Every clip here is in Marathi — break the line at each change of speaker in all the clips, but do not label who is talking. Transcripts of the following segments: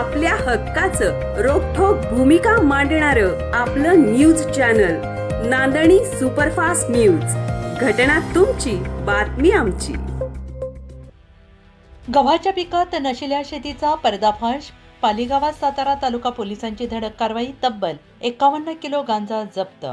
आपल्या हक्काचं रोखठोक भूमिका मांडणारं आपलं न्यूज चॅनल नांदणी सुपरफास्ट न्यूज. घटना तुमची, बातमी आमची.
गव्हाच्या पिकात नशिल्या शेतीचा पर्दाफाश. पाली गावात सातारा तालुका पोलिसांची धडक कारवाई. तब्बल 51 किलो गांजा जप्त.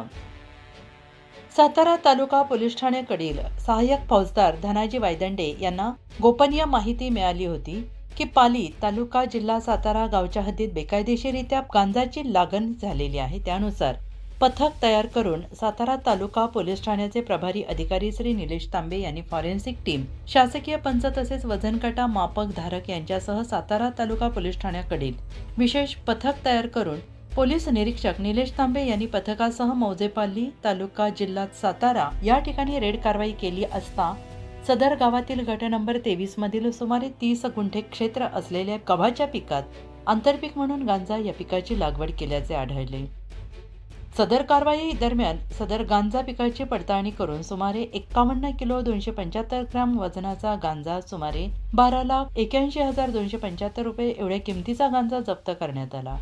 सातारा तालुका पोलीस ठाण्याकडील सहाय्यक फौजदार धनाजी वायदंडे यांना गोपनीय माहिती मिळाली होती की पाली तालुका जिल्हा सातारा गावच्या हद्दीत बेकायदेशीररित्या गांजाची लागण झालेली आहे. त्यानुसार पथक तयार करून सातारा तालुका पोलीस ठाण्याचे प्रभारी अधिकारी श्री निलेश तांबे यांनी फॉरेन्सिक टीम, शासकीय पंच तसेच वजनकाटा मापक धारक यांच्यासह सातारा तालुका पोलीस ठाण्याकडील विशेष पथक तयार करून पोलीस निरीक्षक निलेश तांबे यांनी पथकासह मौजेपाली तालुका जिल्हा सातारा या ठिकाणी रेड कारवाई केली असता सदर गावातील गट नंबर 23 मधील सुमारे 30 गुंठे क्षेत्र असलेल्या गव्हाच्या पिकात आंतरपीक म्हणून गांजा या पिकाची लागवड केल्याचे आढळले. सदर कारवाई दरम्यान सदर गांजा पिकाची पडताळणी करून सुमारे 51 किलो 275 ग्राम वजनाचा गांजा, सुमारे 12,81,275 रुपये एवढ्या किमतीचा गांजा जप्त करण्यात आला.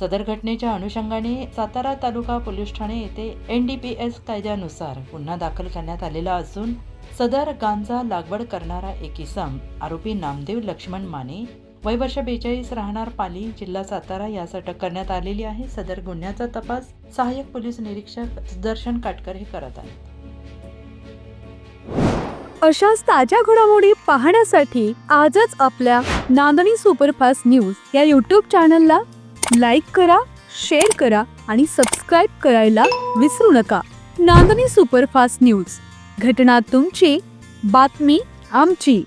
सदर घटनेच्या अनुषंगाने सातारा तालुका पोलीस ठाणे येथे NDPS कायद्यानुसार गुन्हा दाखल करण्यात आलेला असून सदर गांजा लागवड करणारा एक इसम आरोपी नामदेव लक्ष्मण माने, वय वर्ष 42, राहणार पाली, जिल्हा सातारा यास अटक करण्यात आलेली आहे. सदर गुन्ह्याचा तपास सहाय्यक पोलीस निरीक्षक सुदर्शन काटकर हे करत आहेत.
अशाच ताज्या घडामोडी पाहण्यासाठी आजच आपल्या नांदणी सुपरफास्ट न्यूज या YouTube चॅनलला लाईक करा, शेअर करा आणि सबस्क्राईब करायला विसरू नका. नांदणी सुपरफास्ट न्यूज, घटना तुमची, बातमी आमची.